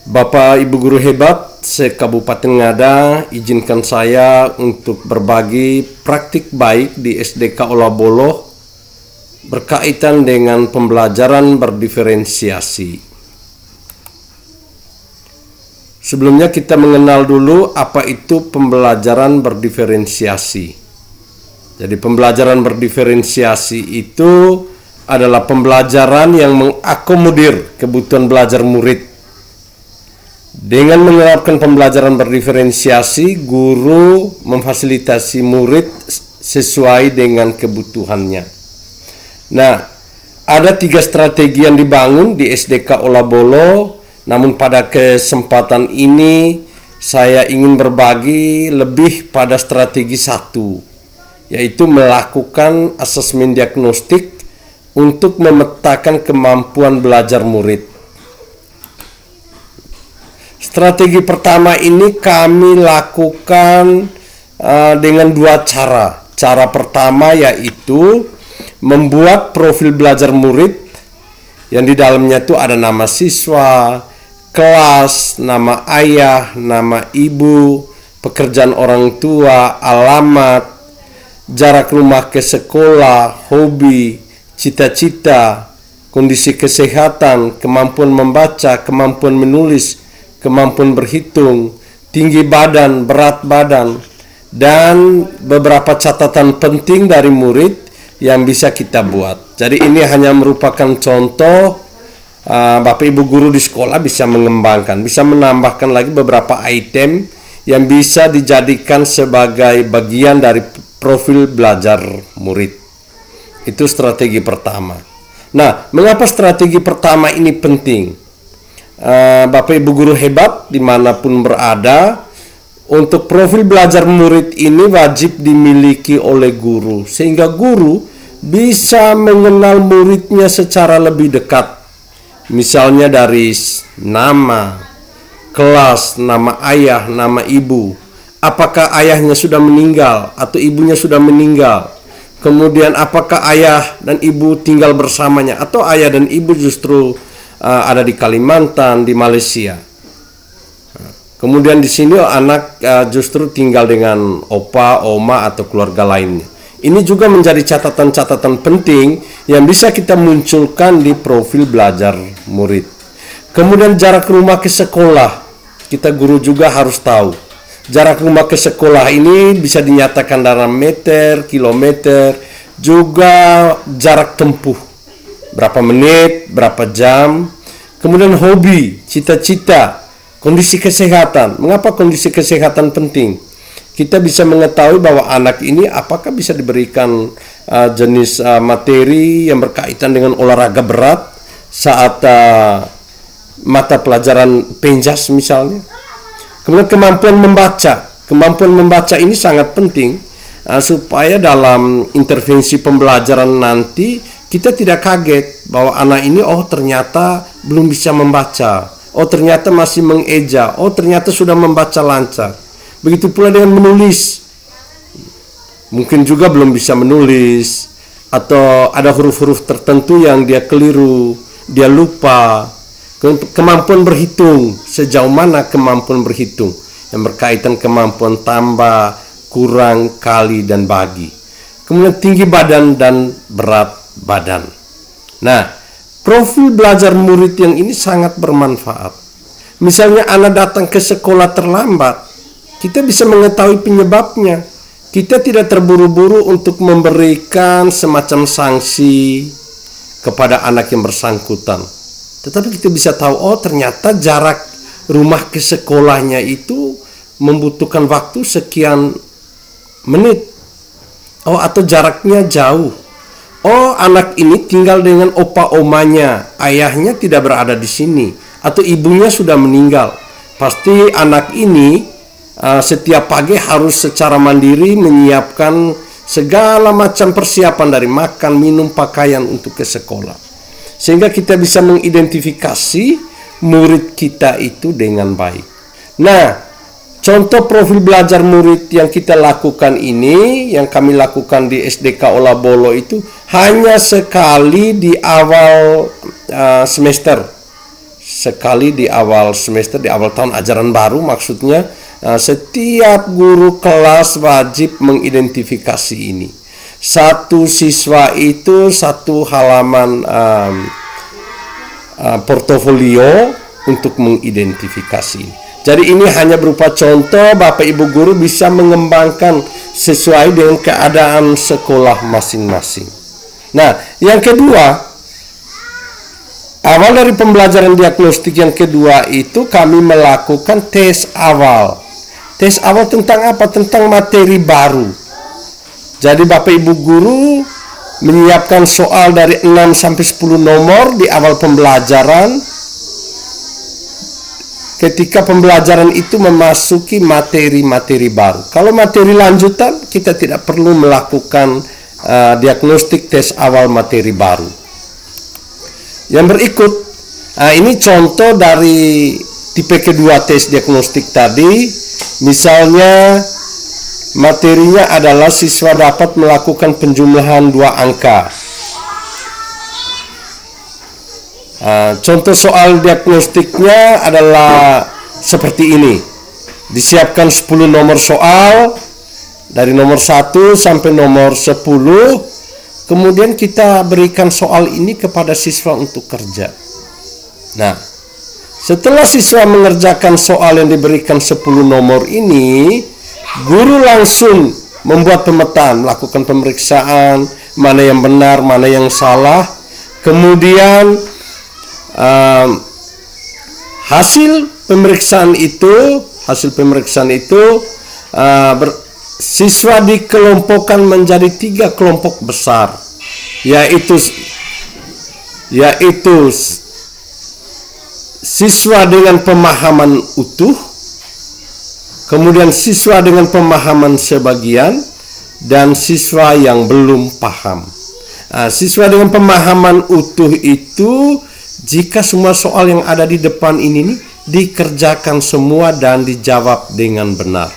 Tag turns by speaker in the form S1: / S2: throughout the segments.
S1: Bapak Ibu guru hebat se-Kabupaten Ngada, izinkan saya untuk berbagi praktik baik di SDK Olabolo berkaitan dengan pembelajaran berdiferensiasi. Sebelumnya kita mengenal dulu apa itu pembelajaran berdiferensiasi. Jadi pembelajaran berdiferensiasi itu adalah pembelajaran yang mengakomodir kebutuhan belajar murid. Dengan menerapkan pembelajaran berdiferensiasi, guru memfasilitasi murid sesuai dengan kebutuhannya. Nah, ada 3 strategi yang dibangun di SDK Olabolo, namun pada kesempatan ini saya ingin berbagi lebih pada strategi 1, yaitu melakukan asesmen diagnostik untuk memetakan kemampuan belajar murid. Strategi pertama ini kami lakukan dengan 2 cara. Cara pertama yaitu membuat profil belajar murid yang di dalamnya itu ada nama siswa, kelas, nama ayah, nama ibu, pekerjaan orang tua, alamat, jarak rumah ke sekolah, hobi, cita-cita, kondisi kesehatan, kemampuan membaca, kemampuan menulis, kemampuan berhitung, tinggi badan, berat badan, dan beberapa catatan penting dari murid yang bisa kita buat. Jadi ini hanya merupakan contoh. Bapak Ibu guru di sekolah bisa mengembangkan, bisa menambahkan lagi beberapa item yang bisa dijadikan sebagai bagian dari profil belajar murid. Itu strategi pertama. Nah, mengapa strategi pertama ini penting? Bapak Ibu guru hebat dimanapun berada, untuk profil belajar murid ini wajib dimiliki oleh guru, sehingga guru bisa mengenal muridnya secara lebih dekat. Misalnya dari nama, kelas, nama ayah, nama ibu, apakah ayahnya sudah meninggal atau ibunya sudah meninggal, kemudian apakah ayah dan ibu tinggal bersamanya atau ayah dan ibu justru ada di Kalimantan, di Malaysia. Kemudian di sini anak justru tinggal dengan opa, oma atau keluarga lainnya. Ini juga menjadi catatan-catatan penting yang bisa kita munculkan di profil belajar murid. Kemudian jarak rumah ke sekolah, kita guru juga harus tahu. Jarak rumah ke sekolah ini bisa dinyatakan dalam meter, kilometer, juga jarak tempuh. Berapa menit, berapa jam. Kemudian hobi, cita-cita, kondisi kesehatan. Mengapa kondisi kesehatan penting? Kita bisa mengetahui bahwa anak ini apakah bisa diberikan jenis materi yang berkaitan dengan olahraga berat saat mata pelajaran penjas misalnya. Kemudian kemampuan membaca. Kemampuan membaca ini sangat penting supaya dalam intervensi pembelajaran nanti kita tidak kaget bahwa anak ini ternyata belum bisa membaca, ternyata masih mengeja, ternyata sudah membaca lancar. Begitu pula dengan menulis, mungkin juga belum bisa menulis, atau ada huruf-huruf tertentu yang dia keliru, dia lupa. Kemampuan berhitung, sejauh mana kemampuan berhitung yang berkaitan kemampuan tambah, kurang, kali, dan bagi. Kemudian tinggi badan dan berat badan. Nah, profil belajar murid yang ini sangat bermanfaat. Misalnya anak datang ke sekolah terlambat, kita bisa mengetahui penyebabnya. Kita tidak terburu-buru untuk memberikan semacam sanksi kepada anak yang bersangkutan. Tetapi kita bisa tahu, ternyata jarak rumah ke sekolahnya itu membutuhkan waktu sekian menit. Atau jaraknya jauh. Anak ini tinggal dengan opa omanya, ayahnya tidak berada di sini, atau ibunya sudah meninggal. Pasti anak ini setiap pagi harus secara mandiri menyiapkan segala macam persiapan dari makan, minum, pakaian untuk ke sekolah. Sehingga kita bisa mengidentifikasi murid kita itu dengan baik. Nah, contoh profil belajar murid yang kita lakukan ini, yang kami lakukan di SDK Olabolo itu hanya sekali di awal semester. sekali di awal semester, di awal tahun ajaran baru maksudnya, setiap guru kelas wajib mengidentifikasi ini. Satu siswa itu satu halaman portofolio untuk mengidentifikasi ini. Jadi ini hanya berupa contoh, Bapak Ibu guru bisa mengembangkan sesuai dengan keadaan sekolah masing-masing. Nah, yang kedua, awal dari pembelajaran diagnostik yang kedua itu kami melakukan tes awal. Tes awal tentang apa? Tentang materi baru. Jadi Bapak Ibu guru menyiapkan soal dari 6 sampai 10 nomor di awal pembelajaran. Ketika pembelajaran itu memasuki materi-materi baru. Kalau materi lanjutan, kita tidak perlu melakukan diagnostik tes awal materi baru. Yang berikut, ini contoh dari tipe kedua tes diagnostik tadi. Misalnya, materinya adalah siswa dapat melakukan penjumlahan 2 angka. Contoh soal diagnostiknya adalah seperti ini. Disiapkan 10 nomor soal dari nomor 1 sampai nomor 10. Kemudian kita berikan soal ini kepada siswa untuk kerja. Nah, setelah siswa mengerjakan soal yang diberikan 10 nomor ini, guru langsung membuat pemetaan, melakukan pemeriksaan, mana yang benar, mana yang salah. Kemudian hasil pemeriksaan itu siswa dikelompokkan menjadi 3 kelompok besar, yaitu siswa dengan pemahaman utuh, kemudian siswa dengan pemahaman sebagian, dan siswa yang belum paham. Siswa dengan pemahaman utuh itu jika semua soal yang ada di depan ini dikerjakan semua dan dijawab dengan benar.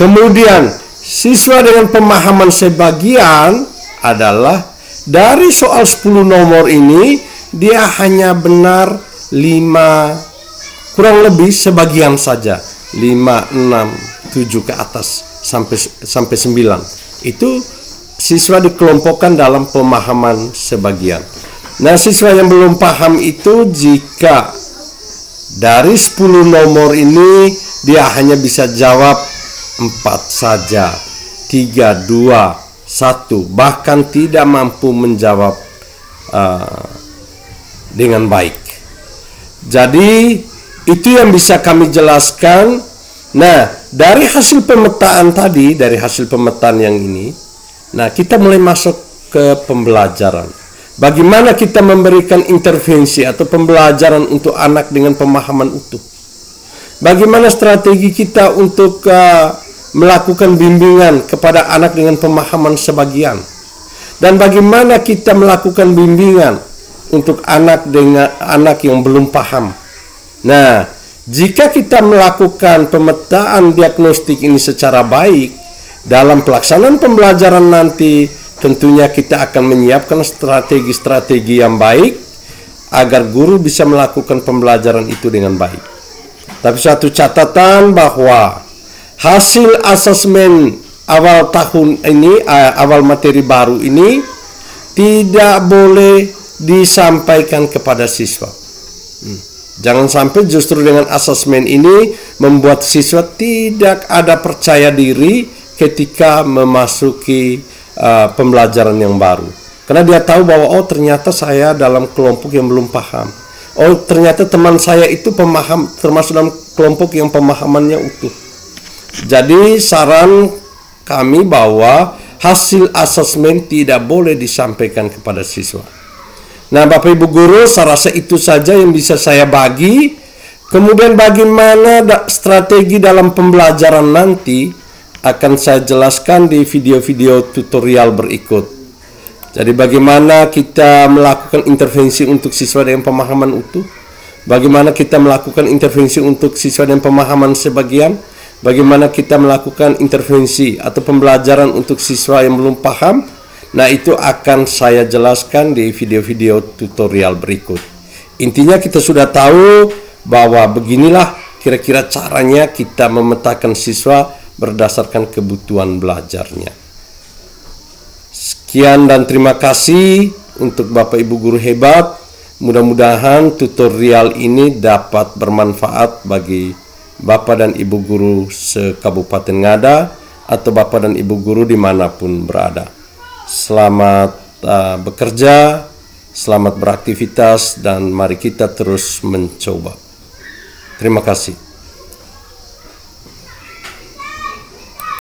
S1: Kemudian siswa dengan pemahaman sebagian adalah dari soal 10 nomor ini dia hanya benar 5, kurang lebih sebagian saja, 5, 6, 7 ke atas sampai 9. Itu siswa dikelompokkan dalam pemahaman sebagian. Nah, siswa yang belum paham itu jika dari 10 nomor ini dia hanya bisa jawab 4 saja, 3, 2, 1, bahkan tidak mampu menjawab dengan baik. Jadi itu yang bisa kami jelaskan. Nah, dari hasil pemetaan tadi, dari hasil pemetaan yang ini, nah kita mulai masuk ke pembelajaran. Bagaimana kita memberikan intervensi atau pembelajaran untuk anak dengan pemahaman utuh? Bagaimana strategi kita untuk melakukan bimbingan kepada anak dengan pemahaman sebagian? Dan bagaimana kita melakukan bimbingan untuk anak yang belum paham? Nah, jika kita melakukan pemetaan diagnostik ini secara baik, dalam pelaksanaan pembelajaran nanti, tentunya kita akan menyiapkan strategi-strategi yang baik agar guru bisa melakukan pembelajaran itu dengan baik. Tapi satu catatan bahwa hasil asesmen awal tahun ini, awal materi baru ini tidak boleh disampaikan kepada siswa. Jangan sampai justru dengan asesmen ini membuat siswa tidak ada percaya diri ketika memasuki pembelajaran yang baru, karena dia tahu bahwa oh ternyata saya dalam kelompok yang belum paham, oh ternyata teman saya itu pemaham, termasuk dalam kelompok yang pemahamannya utuh. Jadi saran kami bahwa hasil asesmen tidak boleh disampaikan kepada siswa. Nah, Bapak Ibu guru, saya rasa itu saja yang bisa saya bagi. Kemudian bagaimana strategi dalam pembelajaran nanti akan saya jelaskan di video-video tutorial berikut. Jadi bagaimana kita melakukan intervensi untuk siswa dengan pemahaman utuh, bagaimana kita melakukan intervensi untuk siswa dengan pemahaman sebagian, bagaimana kita melakukan intervensi atau pembelajaran untuk siswa yang belum paham. Nah, itu akan saya jelaskan di video-video tutorial berikut. Intinya kita sudah tahu bahwa beginilah kira-kira caranya kita memetakan siswa berdasarkan kebutuhan belajarnya. Sekian dan terima kasih untuk Bapak Ibu guru hebat. Mudah-mudahan tutorial ini dapat bermanfaat bagi Bapak dan Ibu guru se-Kabupaten Ngada atau Bapak dan Ibu guru dimanapun berada. Selamat bekerja, selamat beraktivitas, dan mari kita terus mencoba. Terima kasih.